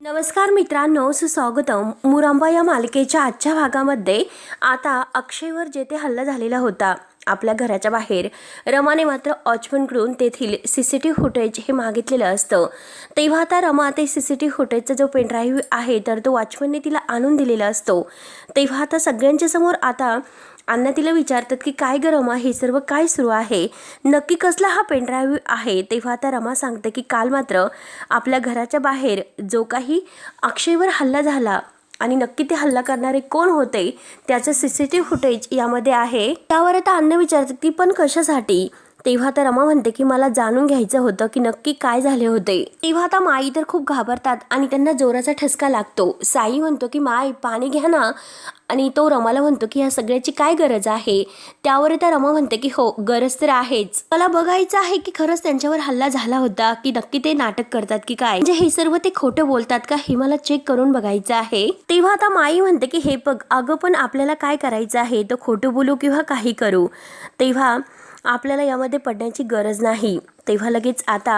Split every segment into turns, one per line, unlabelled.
नमस्कार मित्रांनो, सुस्वागतम. मुरांबा या मालिकेच्या आजच्या भागामध्ये आता अक्षयवर जेथे हल्ला झालेला होता आपल्या घराच्या बाहेर, रमाने मात्र वॉचमनकडून तेथील सीसीटीव्ही फुटेज हे मागितलेलं असतं. तेव्हा आता रमा ते सीसीटीव्ही फुटेजचा जो पेनड्राईव्ह आहे तर तो वॉचमनने तिला आणून दिलेला असतो. तेव्हा आता सगळ्यांच्या समोर आता अण्णा तिला विचारतात की काय ग रमा, हे सर्व काय सुरू आहे, नक्की कसला हा पेनड्राईव्ह आहे. तेव्हा आता रमा सांगते की काल मात्र आपल्या घराच्या बाहेर जो काही अक्षयवर हल्ला झाला आणि नक्की ते हल्ला करणारे कोण होते त्याचं सीसीटीव्ही फुटेज यामध्ये आहे. त्यावर आता अण्णा विचारतात की पण कशासाठी. तेव्हा आता रमा म्हणते की मला जाणून घ्यायचं होतं की नक्की काय झाले होते. तेव्हा आता माई तर खूप घाबरतात आणि त्यांना जोराचा ठसका लागतो. साई म्हणतो की माई पाणी घ्या ना, आणि तो रमाला म्हणतो की या सगळ्याची काय गरज आहे. त्यावर आता रमा म्हणते की हो, गरज तर आहेच, मला बघायचं आहे की खरंच त्यांच्यावर हल्ला झाला होता की नक्की ते नाटक करतात की काय, म्हणजे हे सर्व ते खोटं बोलतात का हे मला चेक करून बघायचं आहे. तेव्हा आता माई म्हणते की हे बघ अगं, पण आपल्याला काय करायचं आहे, तो खोटं बोलू किंवा काही करू, तेव्हा आपल्याला यामध्ये पडण्याची गरज नाही. तेव्हा लगेच आता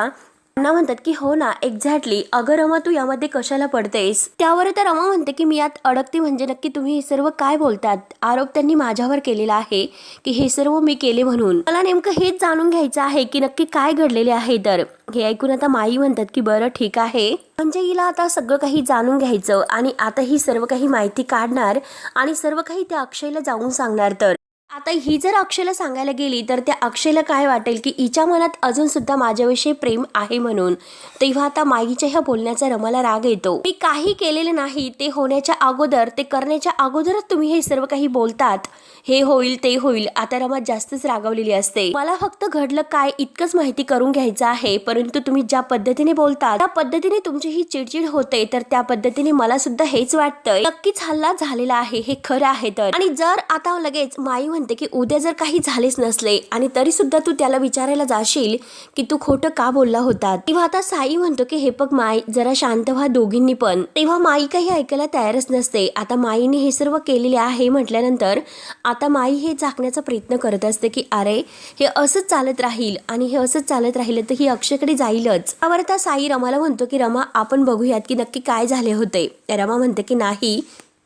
अण्णा म्हणतात की हो ना, एक्झॅक्टली, अगं रमा तू यामध्ये कशाला पडतेस. त्यावर तर रमा म्हणते की मी यात अडकते म्हणजे नक्की तुम्ही हे सर्व काय बोलतात. आरोप त्यांनी माझ्यावर केलेला आहे की हे सर्व मी केले म्हणून. मला नेमकं हेच जाणून घ्यायचं आहे की नक्की काय घडलेले आहे. तर हे ऐकून आता माई म्हणतात की बरं ठीक आहे, म्हणजे हिला आता सगळं काही जाणून घ्यायचं आणि आता ही सर्व काही माहिती काढणार आणि सर्व काही त्या अक्षयला जाऊन सांगणार. तर आता ही जर अक्षयला सांगायला गेली तर त्या अक्षयला काय वाटेल की हिच्या मनात अजून सुद्धा माझ्याविषयी प्रेम आहे म्हणून. तेव्हा आता माईच्या ह्या बोलण्याचा रमाला राग येतो. मी काही केलेलं नाही, ते होण्याच्या अगोदर, ते करण्याच्या अगोदरच तुम्ही हे सर्व काही बोलतात, हे होईल ते होईल. आता रमा जास्तच रागावलेली असते. मला फक्त घडलं काय इतकंच माहिती करून घ्यायचं आहे, परंतु तुम्ही ज्या पद्धतीने बोलता त्या पद्धतीने तुमची ही चिडचिड होते, तर त्या पद्धतीने मला सुद्धा हेच वाटतंय नक्कीच हल्ला झालेला आहे, हे खरं आहे. तर आणि जर आता लगेच माई म्हणते की उद्या जर काही झालेच नसले आणि तरी सुद्धा तू त्याला विचारायला जाशील की तू खोटं का बोलला होता. तेव्हा आता साई म्हणतो की हे बघ माई, जरा शांत व्हा दोघींनी पण. तेव्हा माई काही ऐकायला तयारच नसते. आता माईने हे सर्व केलेले आहे म्हटल्यानंतर आता माई हे झाकण्याचा प्रयत्न करत असते की अरे हे असंच चालत राहील आणि हे असंच चालत राहिलं तर ही अक्षयकडे जाईलच. त्यावर आता साई रमाला म्हणतो की रमा आपण बघूयात की नक्की काय झाले होते. रमा म्हणते की नाही,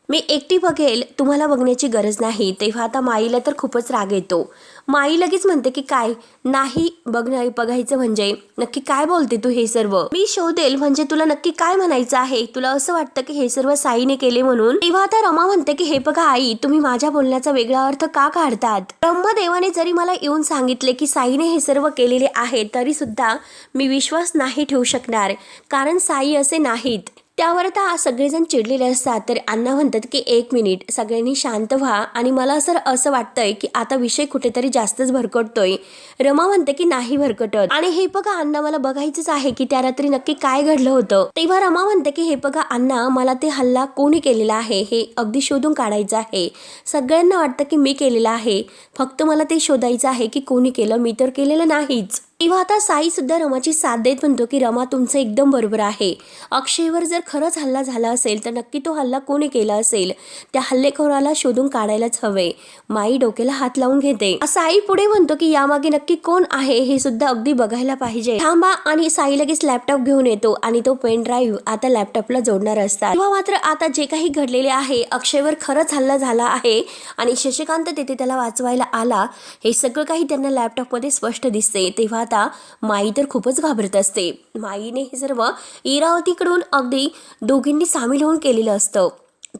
मी एकटी बघेल, तुम्हाला बघण्याची गरज नाही. तेव्हा आता माईला तर खूपच राग येतो. माई लगेच म्हणते की काय नाही बघायचं म्हणजे नक्की काय बोलते तू, हे सर्व मी शोधेल, म्हणजे तुला नक्की काय म्हणायचं आहे, तुला असं वाटतं की हे सर्व साईने केले म्हणून. तेव्हा आता रमा म्हणते की हे बघा आई, तुम्ही माझ्या बोलण्याचा वेगळा अर्थ का काढतात. ब्रह्मदेवाने जरी मला येऊन सांगितले की साईने हे सर्व केलेले आहे तरी सुद्धा मी विश्वास नाही ठेवू शकणार, कारण साई असे नाहीत. त्यावर आता सगळेजण चिडलेले असतात. तर अण्णा म्हणतात की एक मिनिट, सगळ्यांनी शांत व्हा, आणि मला असं वाटतंय की आता विषय कुठेतरी जास्तच भरकटतोय. रमा म्हणते की नाही भरकटत, आणि हे बघा अण्णा, मला बघायचंच आहे की त्या रात्री नक्की काय घडलं होतं. तेव्हा रमा म्हणते की हे बघा अण्णा, मला ते हल्ला कोणी केलेला आहे हे अगदी शोधून काढायचं आहे. सगळ्यांना वाटतं की मी केलेलं आहे, फक्त मला ते शोधायचं आहे की कोणी केलं, मी तर केलेलं नाहीच. तेव्हा आता साई सुद्धा रमाची साथ देत म्हणतो की रमा तुमचं एकदम बरोबर आहे. अक्षयवर जर खरंच हल्ला झाला असेल तर नक्की तो हल्ला कोणी केला असेल, त्या हल्लेखोराला शोधून काढायलाच हवे. माई डोक्याला हात लावून घेते. साई पुढे म्हणतो की यामागे नक्की कोण आहे हे सुद्धा अगदी बघायला पाहिजे. थांबा, आणि साई लगेच लॅपटॉप घेऊन येतो आणि तो पेन ड्राईव्ह आता लॅपटॉपला जोडणार असतात. तेव्हा मात्र आता जे काही घडलेले आहे, अक्षयवर खरंच हल्ला झाला आहे आणि शशिकांत तिथे त्याला वाचवायला आला, हे सगळं काही त्यांना लॅपटॉपमध्ये स्पष्ट दिसते. तेव्हा आता माई तर खूपच घाबरत असते. माईने हे सर्व इरावतीकडून अगदी दोघींनी सामील होऊन केलेलं असतं,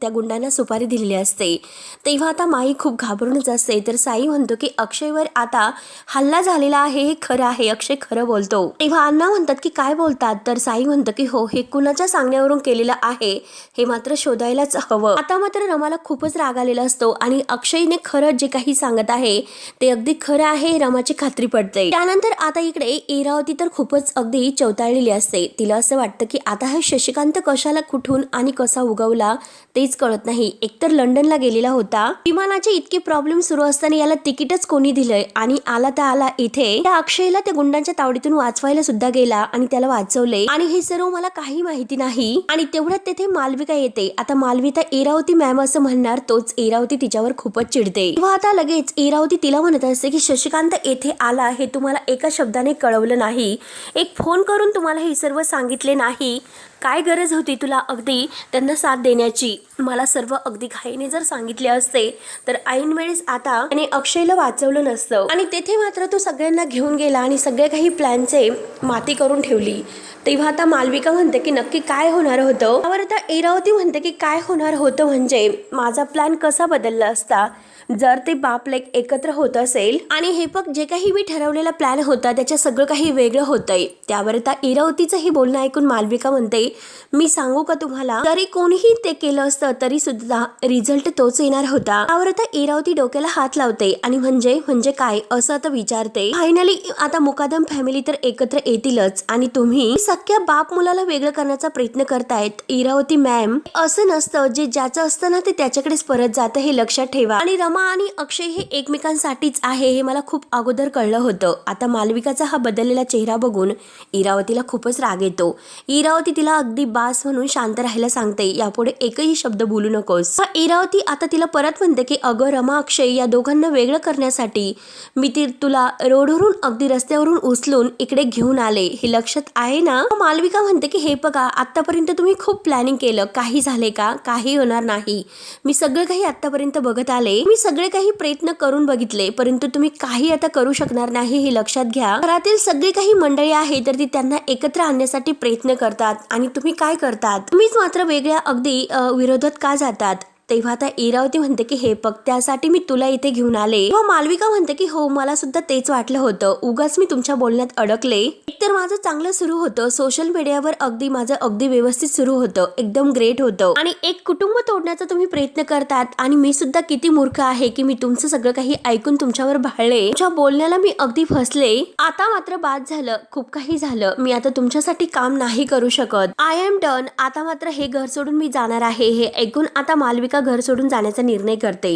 त्या गुंडांना सुपारी दिलेली असते. तेव्हा आता माई खूप घाबरूनच असते. तर साई म्हणतो की अक्षयवर आता हल्ला झालेला आहे, हे खरं आहे, अक्षय खरं बोलतो. तेव्हा अण्णा म्हणतात की काय बोलतात. तर साई म्हणतो की हो, हे कुणाच्या सांगण्यावरून केलेलं आहे हे मात्र शोधायलाच हवं. आता मात्र रमाला खूपच राग आलेला असतो आणि अक्षयने खरं जे काही सांगत आहे ते अगदी खरं आहे, रमाची खात्री पडते. त्यानंतर आता इकडे इरावती तर खूपच अगदी चवताळलेली असते. तिला असं वाटतं की आता हा शशिकांत कशाला, कुठून आणि कसा उगवला तेच कळत नाही. एकतर लंडनला गेलेला होता, विमानाचे इतके प्रॉब्लेम सुरू असताना याला तिकीटच कोणी दिलंय, आणि आला तर आला इथे त्या अक्षयला त्या गुंडांच्या तावडीतून वाचवायला सुद्धा गेला आणि त्याला वाचवले, आणि हे सर्व मला काही माहिती नाही. आणि तेवढ्यात तेथे मालविका येते. आता मालविका इरावती मॅम असं म्हणणार, तोच इरावती तिच्यावर खूपच चिडते. तेव्हा आता लगेच इरावती तिला म्हणत असते की शशिकांत येथे आला हे तुम्हाला एका शब्दाने कळवलं नाही, एक फोन करून तुम्हाला हे सर्व सांगितले नाही काय गरज होती तुला अगदी त्यांना साथ देण्याची? मला सर्व अगदी घाईने जर सांगितले असते तर ऐन वेळेस आता त्याने अक्षयला वाचवलं नसतं आणि तेथे मात्र तो सगळ्यांना घेऊन गेला आणि सगळे काही प्लॅनचे माती करून ठेवली. तेव्हा आता मालविका म्हणते की नक्की काय होणार होतं. त्यावर आता इरावती म्हणते की काय होणार होतं म्हणजे माझा प्लॅन कसा बदलला असता जर ते बाप लेक एकत्र होत असेल आणि हे बघ जे काही मी ठरवलेला प्लॅन होता त्याच्या सगळं काही वेगळं होतंय. त्यावर आता इरावतीचं हे बोलणं ऐकून मालविका म्हणते मी सांगू का तुम्हाला, जरी कोणीही ते केलं असतं तरी सुद्धा रिझल्ट तोच येणार होता. त्यावर आता इरावती डोक्याला हात लावते आणि म्हणजे काय असं आता विचारते. फायनली आता मुकादम फॅमिली तर एकत्र येतीलच आणि तुम्ही सख्या बाप मुलाला वेगळं करण्याचा प्रयत्न करतायत. इरावती मॅम, असं नसतं, जे ज्याचं असतं ना ते त्याच्याकडेच परत जातं हे लक्षात ठेवा. आणि रमा आणि अक्षय हे एकमेकांसाठीच आहे हे मला खूप अगोदर कळलं होतं. आता मालविकाचा हा बदललेला चेहरा बघून इरावतीला खूपच राग येतो. इरावती तिला अगदी बास म्हणून शांत राहायला सांगते, यापुढे एकही शब्द बोलू नकोस. इरावती आता तिला परत म्हणते की अगं रमा, अक्षय या दोघांना वेगळं करण्यासाठी मी तुला रोडवरून अगदी रस्त्यावरून उचलून इकडे घेऊन आले, हे लक्षात आहे ना? मालविका म्हणते की हे बघा, आतापर्यंत तुम्ही खूप प्लॅनिंग केलं, काही झाले का? काही होणार नाही. मी सगळं काही आतापर्यंत बघत आले, मी सगळे काही प्रयत्न करून बघितले, परंतु तुम्ही काही आता करू शकणार नाही हे लक्षात घ्या. घरातील सगळी काही मंडळी आहे तर ती त्यांना एकत्र आणण्यासाठी प्रयत्न करतात आणि तुम्ही काय करतात? तुम्हीच मात्र वेगळ्या अगदी विरोधात का जातात? तेव्हा आता इरावती म्हणते की हे बघ, त्यासाठी मी तुला इथे घेऊन आले. तेव्हा मालविका म्हणते की हो, मला सुद्धा तेच वाटलं होतं, उगाच मी तुमच्या बोलण्यात अडकले. एकतर माझं चांगलं सुरू होतं, सोशल मीडियावर अगदी माझं अगदी व्यवस्थित सुरू होतं, एकदम ग्रेट होतं आणि एक कुटुंब तोडण्याचा तुम्ही प्रयत्न करतात आणि मी सुद्धा किती मूर्ख आहे की मी तुमचं सगळं काही ऐकून तुमच्यावर भाळले, तुमच्या बोलण्याला मी अगदी फसले. आता मात्र बाद झालं, खूप काही झालं, मी आता तुमच्यासाठी काम नाही करू शकत. I am done. आता मात्र हे घर सोडून मी जाणार आहे. हे ऐकून आता मालविका घर सोडून जाण्याचा निर्णय करते.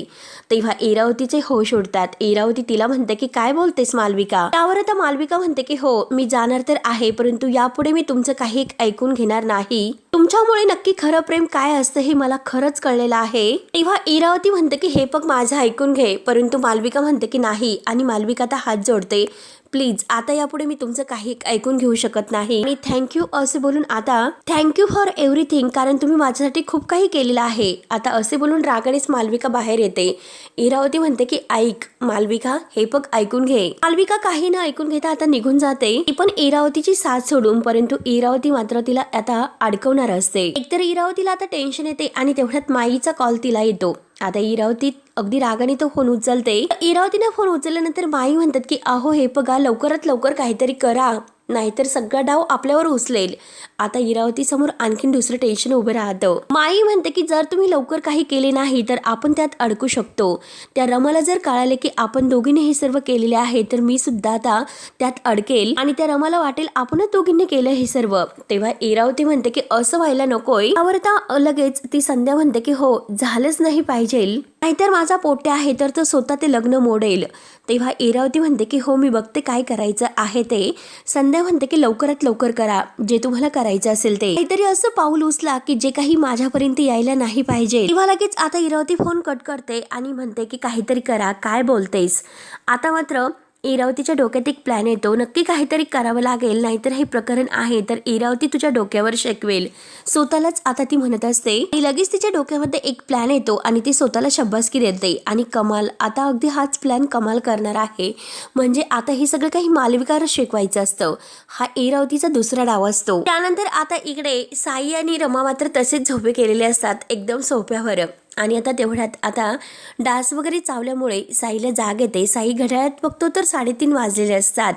तेव्हा इरावतीचे होश उडतात. इरावती तिला म्हणते की काय बोलतेस मालविका? त्यावर आता मालविका म्हणते की हो, मी जाणार तर आहे, परंतु यापुढे मी तुमचं काही ऐकून घेणार नाही. तुमच्यामुळे नक्की खरं प्रेम काय असतं हे मला खरंच कळलेलं आहे. तेव्हा इरावती म्हणते की हे बघ, माझं ऐकून घे, परंतु मालविका म्हणते की नाही आणि मालविका आता हात जोडते. प्लीज, आता यापुढे मी तुमचं काही ऐकून घेऊ शकत नाही आणि थँक्यू असे बोलून आता थँक्यू फॉर एव्हरीथिंग, कारण तुम्ही माझ्यासाठी खूप काही केलेलं आहे. आता असे बोलून रागानेच मालविका बाहेर येते. इरावती म्हणते की ऐक मालविका, हे बघ ऐकून घे. मालविका काही न ऐकून घेता आता निघून जाते. ती पण इरावतीची साथ सोडून, परंतु इरावती मात्र तिला आता अडकवणार असते. एकतर इरावतीला आता टेन्शन येते आणि तेवढ्यात माईचा कॉल तिला येतो. आता इरावती अगदी रागाने तो फोन उचलते. इरावतीने फोन उचलल्यानंतर माई म्हणतात की अहो हे बघा, लवकरात लवकर काहीतरी करा, नाहीतर सगळा डाव आपल्यावर उचलेल. आता इरावती समोर आणखीन दुसरं टेन्शन उभं राहतं. माई म्हणते की जर तुम्ही लवकर काही केले नाही तर आपण त्यात अडकू शकतो. त्या रमाला जर कळाले की आपण दोघींनी हे सर्व केलेले आहे तर मी सुद्धा आता त्यात अडकेल आणि त्या रमाला वाटेल आपणच दोघींनी केलं हे सर्व. तेव्हा इरावती म्हणते की असं व्हायला नकोय. त्यावर आता लगेच ती संध्या म्हणते की हो, झालंच नाही पाहिजे, नाहीतर माझा पोट्या आहे तर तो स्वतः ते लग्न मोडेल. तेव्हा इरावती म्हणते की हो, मी बघते काय करायचं आहे ते. संध्या म्हणते की लवकरात लवकर करा, जे तुम्हाला करायचं असेल ते. काहीतरी असं पाऊल उचला की जे काही माझ्यापर्यंत यायला नाही पाहिजे. तेव्हा लगेच आता इरावती फोन कट करते आणि म्हणते की काहीतरी करा, काय बोलतेस? आता मात्र इरावतीच्या डोक्यात एक प्लॅन येतो. नक्की काहीतरी करावं लागेल, नाहीतर हे प्रकरण आहे तर इरावती तुझ्या डोक्यावर शेकवेल. स्वतःलाच आता ती म्हणत असते. लगेच तिच्या डोक्यामध्ये एक प्लॅन येतो आणि ती स्वतःला शब्बासकी देते आणि कमाल, आता अगदी हाच प्लॅन कमाल करणार आहे. म्हणजे आता हे सगळं काही मालविकावर शिकवायचं असतं. हा इरावतीचा दुसरा डाव असतो. त्यानंतर आता इकडे साई आणि रमा मात्र तसेच झोपे केलेले असतात एकदम सोप्यावर. आणि आता तेवढ्यात आता डास वगैरे चावल्यामुळे साईला जाग येते. साई घड्याळात बघतो तर 3:30 वाजलेले असतात.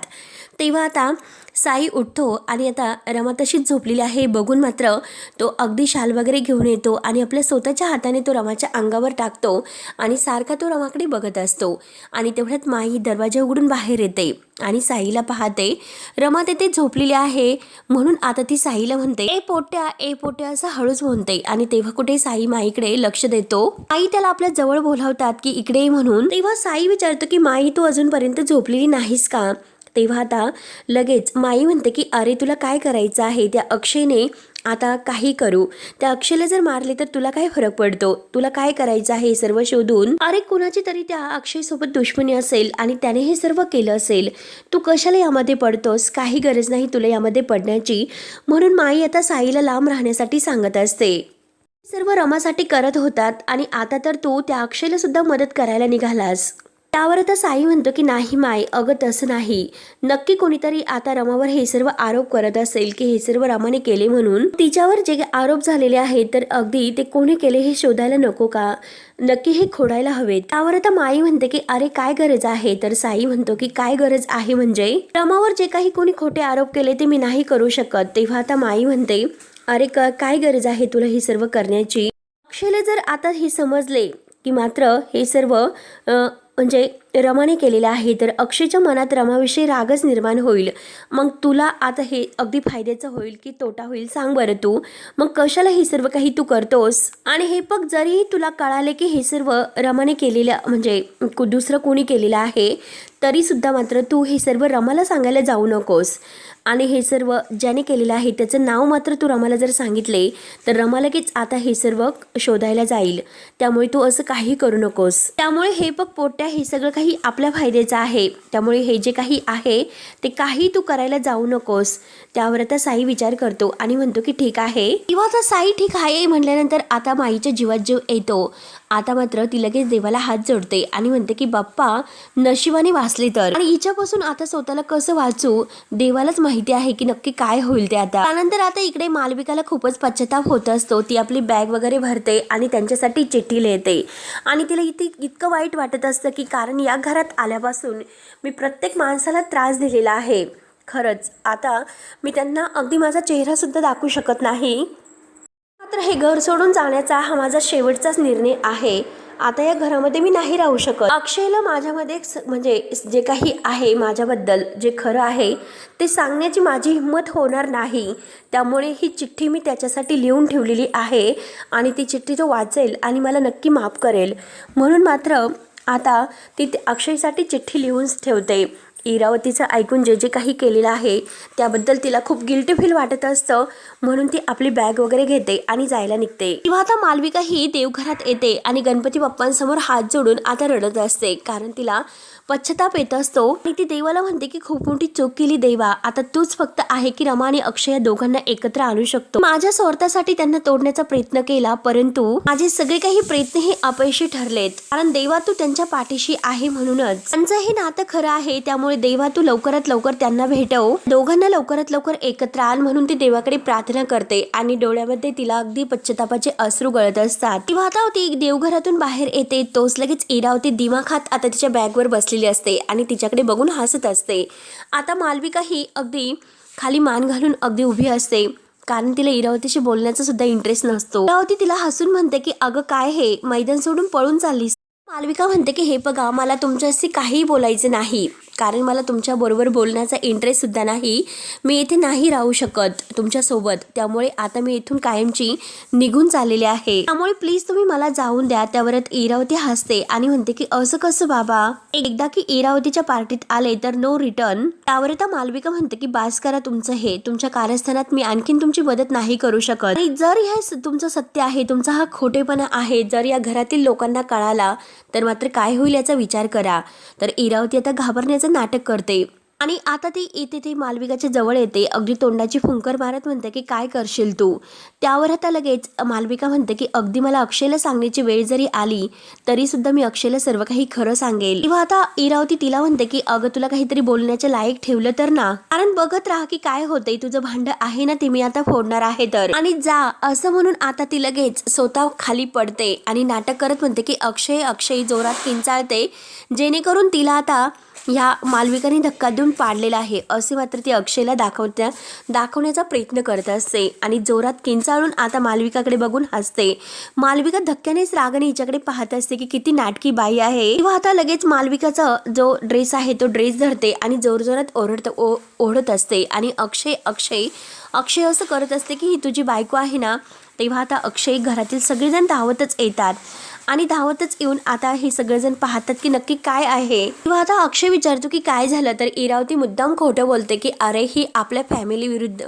तेव्हा आता साई उठतो आणि आता रमा तशीच झोपलेली आहे बघून मात्र तो अगदी शाल वगैरे घेऊन येतो आणि आपल्या स्वतःच्या हाताने तो रमाच्या अंगावर टाकतो आणि सारखा तो रमाकडे बघत असतो. आणि तेवढ्यात माई दरवाजा उघडून बाहेर येते आणि साईला पाहते. रमा तिथे झोपलेली आहे म्हणून आता ती साईला म्हणते ए पोट्या असं हळूच म्हणते. आणि तेव्हा कुठे साई माईकडे लक्ष देतो. आई त्याला आपल्या जवळ बोलावतात की इकडे म्हणून. तेव्हा साई विचारतो की माई, तू अजूनपर्यंत झोपलेली नाहीस का? तेव्हा आता लगेच माई म्हणते की अरे, तुला काय करायचं आहे? त्या अक्षयने आता काही करू, त्या अक्षयला जर मारले तर तुला काय फरक पडतो, तुला काय करायचं आहे हे सर्व शोधून. अरे कुणाची तरी त्या अक्षय सोबत दुश्मनी असेल आणि त्याने हे सर्व केलं असेल, तू कशाला यामध्ये पडतोस, काही गरज नाही तुला यामध्ये पडण्याची. म्हणून माई आता साईला लांब राहण्यासाठी सांगत असते. सर्व रमासाठी करत होतात आणि आता तर तू त्या अक्षयला सुद्धा मदत करायला निघालास. त्यावर आता साई म्हणतो की नाही माई, अगं तसं नाही, नक्की कोणीतरी आता रमावर हे सर्व आरोप करत असेल की हे सर्व रमाने केले म्हणून. तिच्यावर जे आरोप झालेले आहेत तर अगदी ते कोणी केले हे शोधायला नको का, नक्की हे खोडायला हवेत. त्यावर आता माई म्हणते की अरे काय गरज आहे, तर साई म्हणतो की काय गरज आहे म्हणजे रमावर जे काही कोणी खोटे आरोप केले ते मी नाही करू शकत. तेव्हा आता माई म्हणते अरे काय गरज आहे तुला हे सर्व करण्याची. अक्षयला जर आता हे समजले की मात्र हे सर्व म्हणजे रमाने केलेलं आहे तर अक्षयच्या मनात रमाविषयी रागच निर्माण होईल. मग तुला आता हे अगदी फायद्याचं होईल की तोटा होईल सांग बरं तू, मग कशाला हे सर्व काही तू करतोस. आणि हे बघ, जरी तुला कळाले की हे सर्व रमाने केलेलं म्हणजे दुसरं कोणी केलेलं आहे तरी सुद्धा मात्र तू हे सर्व रमाला सांगायला जाऊ नकोस. आणि हे सर्व ज्याने केलेलं आहे त्याचं नाव मात्र तू रमाला जर सांगितले तर रमा लगेच आता हे सर्व शोधायला जाईल. त्यामुळे तू असं काही करू नकोस. त्यामुळे हे बघ पोट्या, हे सगळं काही आपल्या फायद्याचं आहे, त्यामुळे हे जे काही आहे ते काही तू करायला जाऊ नकोस. त्यावर आता साई विचार करतो आणि म्हणतो की ठीक आहे. किंवा आता साई ठीक आहे म्हणल्यानंतर आता माईच्या जीवात जीव येतो. आता मात्र ती लगेच देवाला हात जोडते आणि म्हणते की बाप्पा नशिबाने वाचले तर. आणि हिच्यापासून आता स्वतःला कसं वाचू देवालाच माहिती आहे की नक्की काय होईल ते. आता त्यानंतर आता इकडे मालविकाला खूपच पश्चाताप होत असतो. ती आपली बॅग वगैरे भरते आणि त्यांच्यासाठी चिठ्ठी लिहिते आणि तिला इतकं वाईट वाटत असतं की कारण या घरात आल्यापासून मी प्रत्येक माणसाला त्रास दिलेला आहे. खरंच आता मी त्यांना अगदी माझा चेहरा सुद्धा दाखवू शकत नाही. मात्र हे घर सोडून जाण्याचा हा माझा शेवटचाच निर्णय आहे. आता या घरामध्ये मी नाही राहू शकत. अक्षयला माझ्यामध्ये म्हणजे जे काही आहे माझ्याबद्दल जे खरं आहे ते सांगण्याची माझी हिंमत होणार नाही. त्यामुळे ही चिठ्ठी मी त्याच्यासाठी लिहून ठेवलेली आहे आणि ती चिठ्ठी तो वाचेल आणि मला नक्की माफ करेल. म्हणून मात्र आता ती अक्षयसाठी चिठ्ठी लिहून ठेवते. इरावतीचं ऐकून जे काही केलेलं आहे त्याबद्दल तिला खूप गिल्टी फील वाटत असतं. म्हणून ती आपली बॅग वगैरे घेते आणि जायला निघते. तेव्हा आता मालविका ही देवघरात येते आणि गणपती बाप्पांसमोर हात जोडून आता रडत असते कारण तिला पश्चाताप येत असतो. आणि ती देवाला म्हणते की खूप मोठी चूक केली देवा, आता तूच फक्त आहे की रमा आणि अक्षय या दोघांना एकत्र आणू शकतो. माझ्या स्वार्थासाठी त्यांना तोडण्याचा प्रयत्न केला परंतु माझे सगळे काही प्रयत्न हे अपयशी ठरलेत. कारण देवा तू त्यांच्या पाठीशी आहे म्हणूनच त्यांचं हे नातं खरं आहे. त्यामुळे देवा तू लवकरात लवकर त्यांना भेटव, दोघांना लवकरात लवकर एकत्र आण म्हणून ती देवाकडे प्रार्थना करते आणि डोळ्यामध्ये तिला अगदी पश्चातापाचे अश्रू गळत असतात. तेव्हा आता ती देवघरातून बाहेर येते तोच लगेच इरावती दिमाखात आता तिच्या बॅगवर बसलेली असते आणि तिच्याकडे बघून हसत असते. आता मालविका ही अगदी खाली मान घालून अगदी उभी असते कारण तिला इरावतीशी बोलण्याचा सुद्धा इंटरेस्ट नसतो. इरावती तिला हसून म्हणते की अगं काय हे मैदान सोडून पळून चाललीस. मालविका म्हणते की हे बघा, मला तुमच्याशी काहीही बोलायचं नाही कारण मला तुमच्या बरोबर बोलण्याचा इंटरेस्ट सुद्धा नाही. मी इथे नाही राहू शकत तुमच्या सोबत, त्यामुळे आता मी इथून कायमची निघून चाललेली आहे. त्यामुळे प्लीज तुम्ही मला जाऊन द्या. त्यावर इरावती हसते आणि म्हणते की असं कसं बाबा, एकदा की इरावतीच्या पार्टीत आले तर नो रिटर्न. त्यावर आता मालविका म्हणते की बास करा तुमचं हे, तुमच्या कारस्थानात मी आणखीन तुमची मदत नाही करू शकत. आणि जर हे तुमचं सत्य आहे, तुमचा हा खोटेपणा आहे, जर या घरातील लोकांना कळाला तर मात्र काय होईल याचा विचार करा. तर इरावती आता घाबरण्याचं नाटक करते आणि आता ती इथे ती मालविकाच्या जवळ येते. अगदी तोंडाची फुंकर मारत म्हणते की काय करशील तू. त्यावर आता लगेच मालविका म्हणते की अगदी मला अक्षयला सांगण्याची वेळ जरी आली तरी सुद्धा मी अक्षयला सर्व काही खरं सांगेल. किंवा आता इरावती तिला म्हणते की अगं तुला काहीतरी बोलण्याच्या लायक ठेवलं तर ना, कारण बघत राहा की काय होतंय, तुझं भांड आहे ना ते मी आता फोडणार आहे तर, आणि जा असं म्हणून आता ती लगेच स्वतः खाली पडते आणि नाटक करत म्हणते की अक्षय अक्षय जोरात किंचाळते जेणेकरून तिला आता ह्या मालविकाने धक्का देऊन पाडलेला आहे असे मात्र ती अक्षयला दाखवण्याचा प्रयत्न करत असते आणि जोरात किंचाळून आता मालविकाकडे बघून हसते. मालविका धक्क्यानेच रागाने हिच्याकडे पाहत असते की किती नाटकी बाई आहे. किंवा आता लगेच मालविकाचा जो ड्रेस आहे तो ड्रेस धरते आणि जोरजोरात ओढत असते आणि अक्षय अक्षय अक्षय असं करत असते की ही तुझी बायको आहे ना. तेव्हा आता अक्षय घरातील सगळेजण धावतच येतात आणि धावतच येऊन आता हे सगळेजण पाहतात की नक्की काय आहे। तेव्हा आता अक्षय विचारतो की काय झालं, तर इरावती मुद्दाम खोटं बोलते की अरे ही आपल्या फॅमिली विरुद्ध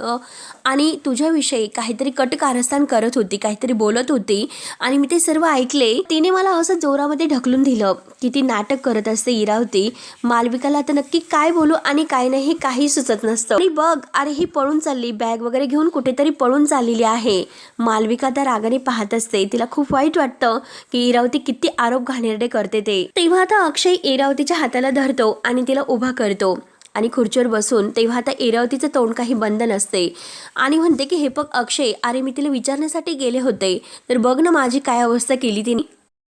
आणि तुझ्याविषयी काहीतरी कट कारस्थान करत होती, काहीतरी बोलत होती आणि मी ते सर्व ऐकले। तिने मला असं जोरामध्ये ढकलून दिलं की ती नाटक करत असते इरावती। मालविकाला आता नक्की काय बोलू आणि काय नाही काही सुचत नसतं। आणि बघ अरे ही पळून चालली, बॅग वगैरे घेऊन कुठेतरी पळून चाललेली आहे। मालविका त्या रागाने पाहत असते, तिला खूप वाईट वाटतं की इरावती किती आरोप घाणेरडे करते ते। तेव्हा आता अक्षय इरावतीच्या हाताला धरतो आणि तिला उभा करतो आणि खुर्चीवर बसून। तेव्हा आता इरावतीचं तोंड काही बंद नसते आणि म्हणते की हे बघ अक्षय, अरे मी तिला विचारण्यासाठी गेले होते, तर बघ ना माझी काय अवस्था केली तिने,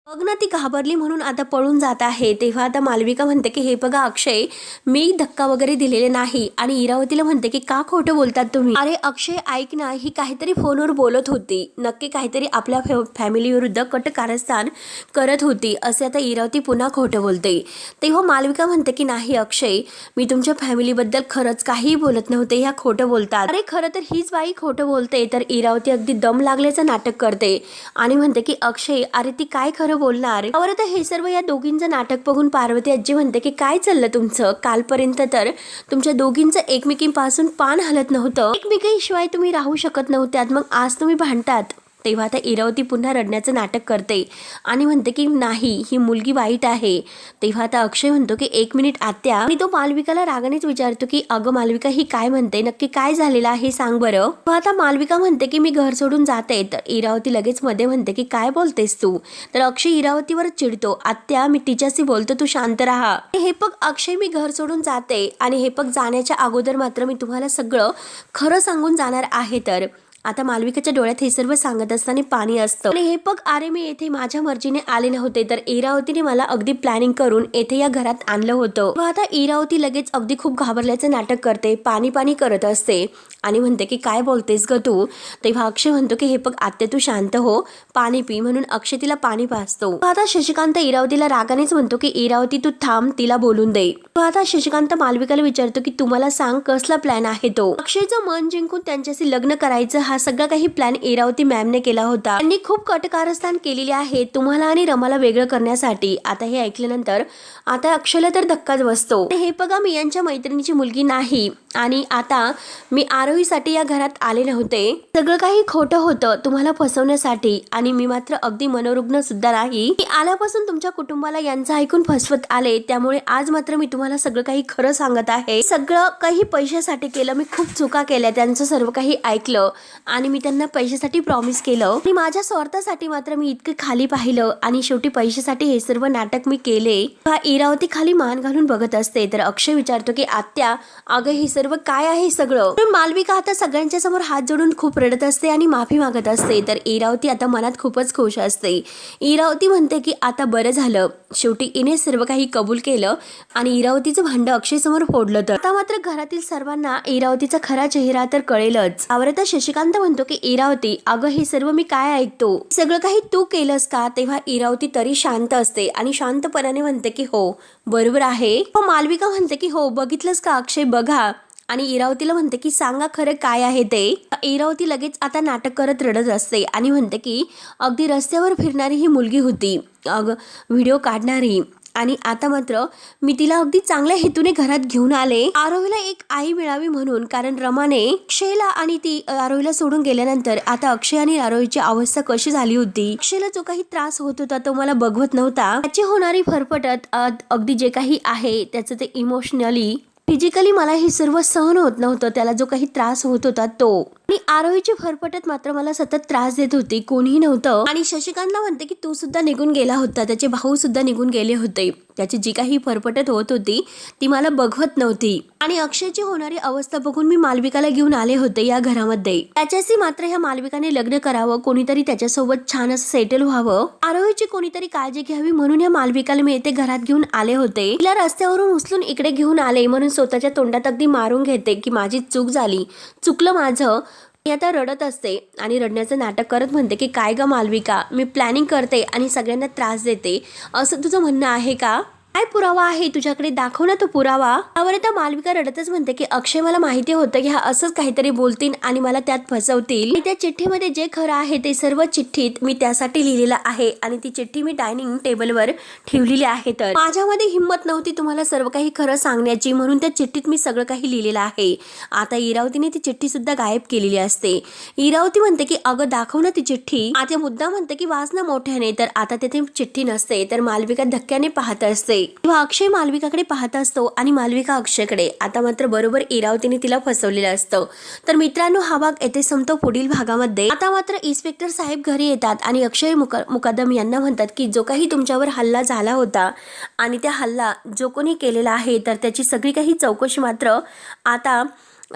बघ ना ती घाबरली म्हणून आता पळून जात आहे। तेव्हा आता मालविका म्हणते की हे बघा अक्षय, मी धक्का वगैरे दिलेले नाही आणि इरावतीला म्हणते की का खोटं बोलतात तुम्ही, अरे अक्षय ऐक ना, ही काहीतरी फोनवर बोलत होती, नक्की काहीतरी आपल्या फॅमिली विरुद्ध कट कारस्थान करत होती असे आता इरावती पुन्हा खोटं बोलते। तेव्हा मालविका म्हणते की नाही अक्षय, मी तुमच्या फॅमिलीबद्दल खरंच काहीही बोलत नव्हते, ह्या खोटं बोलतात। अरे खरं तर हीच बाई खोटं बोलते। तर इरावती अगदी दम लागल्याचं नाटक करते आणि म्हणते की अक्षय अरे ती काय खरं बोलणार। तर हे सर्व या दोघींचं नाटक बघून पार्वती आजी म्हणते की काय चाललं तुमचं, कालपर्यंत तर तुमच्या दोघींचं एकमेकींपासून पान हलत नव्हतं, एकमेकीशिवाय तुम्ही राहू शकत नव्हत्यात, मग आज तुम्ही भांडतात। तेव्हा आता इरावती पुन्हा रडण्याचं नाटक करते आणि म्हणते की नाही ही मुलगी वाईट आहे। तेव्हा आता अक्षय म्हणतो की एक मिनिट आत्या, आणि तो मालविकाला रागानेच विचारतो की अगं मालविका ही काय म्हणते, नक्की काय झालेलं आहे सांग बरं। आता मालविका म्हणते की मी घर सोडून जाते। तर इरावती लगेच मध्ये म्हणते की काय बोलतेस तू, तर अक्षय इरावतीवर चिडतो, आत्या मी तिच्याशी बोलतो, तू शांत राहा। हे बघ अक्षय मी घर सोडून जाते आणि हे बघ जाण्याच्या अगोदर मात्र मी तुम्हाला सगळं खरं सांगून जाणार आहे। तर आता मालविकाच्या डोळ्यात हे सर्व सांगत असताना पाणी असतं आणि हे बघ अरे मी येथे माझ्या मर्जीने आले नव्हते, तर इरावतीने मला अगदी प्लॅनिंग करून येथे या घरात आणलं होतं। आता इरावती लगेच अगदी खूप घाबरल्याचं नाटक करते, पाणी पाणी करत असते आणि म्हणते की काय बोलतेस ग तू। तेव्हा अक्षय म्हणतो की हे बघ आत्या तू शांत हो, पाणी पी, म्हणून अक्षय तिला पाणी पाजतो। आता शशिकांत इरावतीला रागानेच म्हणतो की इरावती तू थांब, तिला बोलून दे। आता शशिकांत मालविकाला विचारतो की तुम्हाला सांग कसला प्लॅन आहे तो। अक्षयचं मन जिंकून त्यांच्याशी लग्न करायचं हा सगळा काही प्लॅन इरावती मॅमने केला होता। त्यांनी खूप कटकारस्थान केलेली आहे तुम्हाला आणि रमाला वेगळं करण्यासाठी। आता हे ऐकल्यानंतर आता अक्षयला तर धक्काच बसतो। हे बघा मी यांच्या मैत्रिणीची मुलगी नाही आणि आता मी आरोहीसाठी या घरात आले नव्हते, सगळं काही खोटं होतं तुम्हाला फसवण्यासाठी आणि मी मात्र अगदी मनोरुग्ण सुद्धा नाही। मी आल्यापासून तुमच्या कुटुंबाला यांचं ऐकून फसवत आले, त्यामुळे आज मात्र मी तुम्हाला सगळं काही खरं सांगत आहे। सगळं काही पैशासाठी केलं, मी खूप चुका केल्या, त्यांचं सर्व काही ऐकलं आणि मी त्यांना पैशासाठी प्रॉमिस केलं आणि माझ्या स्वार्थासाठी मात्र मी इतकं खाली पाहिलं आणि शेवटी पैशासाठी हे सर्व नाटक मी केले। इरावती खाली मान घालून बघत असते। तर अक्षय विचारतो की आत्या अगं हे सर्व काय आहे सगळं। मालविका आता सगळ्यांच्या समोर हात जोडून खूप रडत असते आणि माफी मागत असते। तर इरावती आता मनात खूपच खुश असते। इरावती म्हणते की आता बरं झालं, शेवटी इने सर्व काही कबूल केलं आणि इरावतीचं भांडं अक्षय समोर फोडलं। तर आता मात्र घरातील सर्वांना इरावतीचा खरा चेहरा तर कळेलच। आवरता शशिकांत म्हणतो की इरावती अगं हे सर्व मी काय ऐकतो, सगळं काही तू केलंस का। तेव्हा इरावती तरी शांत असते आणि शांतपणाने म्हणते की हो बरोबर आहे। मालविका म्हणते की हो बघितलंस का अक्षय, बघा, आणि इरावतीला म्हणते की सांगा खरं काय आहे ते। इरावती लगेच आता नाटक करत रडत असते आणि म्हणते की अगदी रस्त्यावर फिरणारी ही मुलगी होती, व्हिडिओ काढणारी, आणि आता मात्र मी तिला अगदी चांगल्या हेतूने घरात घेऊन आले, आरोहीला एक आई मिळावी म्हणून। कारण रमाने अक्षयला आणि ती आरोहीला सोडून गेल्यानंतर आता अक्षय आणि आरोहीची अवस्था कशी झाली होती, अक्षयला जो काही त्रास होत होता तो मला बघवत नव्हता, त्याची होणारी फरफटत अगदी जे काही आहे त्याचं ते इमोशनली फिजिकली मला हे सर्व सहन होत नव्हतं, त्याला जो काही त्रास होत होता तो, आणि आरोहीची फरफटत मात्र मला सतत त्रास देत होती, कोणीही नव्हतं। आणि शशिकांतला म्हणते की तू सुद्धा निघून गेला होता, त्याचे भाऊ सुद्धा निघून गेले होते, त्याची जी काही फरफटत होत होती ती मला बघवत नव्हती। आणि अक्षयची होणारी अवस्था बघून मी मालविकाला घेऊन आले होते या घरामध्ये, त्याच्याशी मात्र ह्या मालविकाने लग्न करावं, कोणीतरी त्याच्यासोबत छान असं सेटल व्हावं, आरोहीची कोणीतरी काळजी घ्यावी म्हणून या मालविकाला मी येथे घरात घेऊन आले होते। तिला रस्त्यावरून उचलून इकडे घेऊन आले म्हणून स्वतःच्या तोंडात अगदी मारून घेते की माझी चूक झाली, चुकलं माझं। मी आता रडत असते आणि रडण्याचं नाटक करत म्हणते की काय ग मालविका, मी प्लॅनिंग करते आणि सगळ्यांना त्रास देते असं तुझं म्हणणं आहे का। काय पुरावा आहे तुझ्याकडे, दाखव ना तो पुरावा. त्यावर आता मालविका रडतच म्हणते की अक्षय, मला माहिती होतं की हा असंच काहीतरी बोलतील आणि मला त्यात फसवतील. त्या चिठ्ठीमध्ये जे खरं आहे ते सर्व चिठ्ठीत मी त्यासाठी लिहिलेलं आहे आणि ती चिठ्ठी मी डायनिंग टेबलवर ठेवलेली आहे. तर माझ्यामध्ये हिंमत नव्हती तुम्हाला सर्व काही खरं सांगण्याची, म्हणून त्या चिठ्ठीत मी सगळं काही लिहिलेलं आहे. आता इरावतीने ती चिठ्ठी सुद्धा गायब केलेली असते. इरावती म्हणते की अगं दाखव ना ती चिठ्ठी. आता मुद्दा म्हणते की वाच ना मोठ्याने. तर आता तिथे चिठ्ठी नसते. तर मालविका धक्क्याने पाहत असते तेव्हा अक्षय मालविकाकडे पाहत असतो आणि मालविका अक्षयकडे. आता मात्र बरोबर इरावतीने तिला फसवलेलं असतं. तर मित्रांनो, हा भाग येथे संपतो. पुढील भागामध्ये आता मात्र इन्स्पेक्टर साहेब घरी येतात आणि अक्षय मुकादम यांना म्हणतात की जो काही तुमच्यावर हल्ला झाला होता आणि त्या हल्ला जो कोणी केलेला आहे तर त्याची सगळी काही चौकशी मात्र आता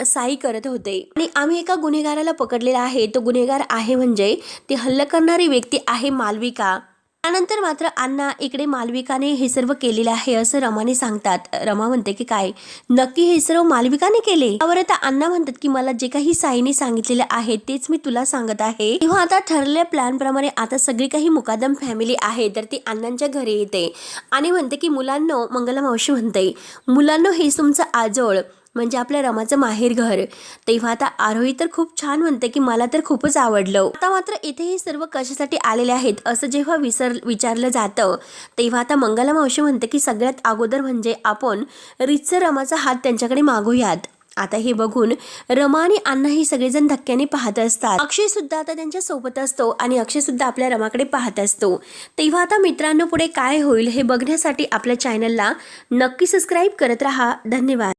साई करत होते आणि आम्ही एका गुन्हेगाराला पकडलेला आहे. तो गुन्हेगार आहे म्हणजे ती हल्ला करणारी व्यक्ती आहे मालविका. त्यानंतर मात्र अण्णा इकडे मालविकाने हे सर्व केलेले आहे असं रमाने सांगतात. रमा म्हणते की काय नक्की हे सर्व मालविकाने केले. त्यावर आता अण्णा म्हणतात की मला जे काही साईने सांगितलेले आहे तेच मी तुला सांगत आहे. तेव्हा आता ठरलेल्या प्लॅन प्रमाणे आता सगळी काही मुकादम फॅमिली आहे तर ती अण्णांच्या घरी येते आणि म्हणते की मुलांनो, मंगला मावशी म्हणते, मुलांनो हे तुमचं आजोळ म्हणजे आपल्या रमाचं माहेर घर. तेव्हा आता आरोही तर खूप छान म्हणते की मला तर खूपच आवडलं. आता मात्र इथे हे सर्व कशासाठी आलेले आहेत असं जेव्हा विचारलं जातं तेव्हा आता मंगला मावशी म्हणते की सगळ्यात अगोदर म्हणजे आपण रीतसर रमाचा हात त्यांच्याकडे मागूयात. आता हे बघून रमा आणि अण्णा हे सगळेजण धक्क्याने पाहत असतात. अक्षय सुद्धा आता त्यांच्या सोबत असतो आणि अक्षय सुद्धा आपल्या रमाकडे पाहत असतो. तेव्हा आता मित्रांनो, पुढे काय होईल हे बघण्यासाठी आपल्या चॅनलला नक्की सबस्क्राईब करत राहा. धन्यवाद.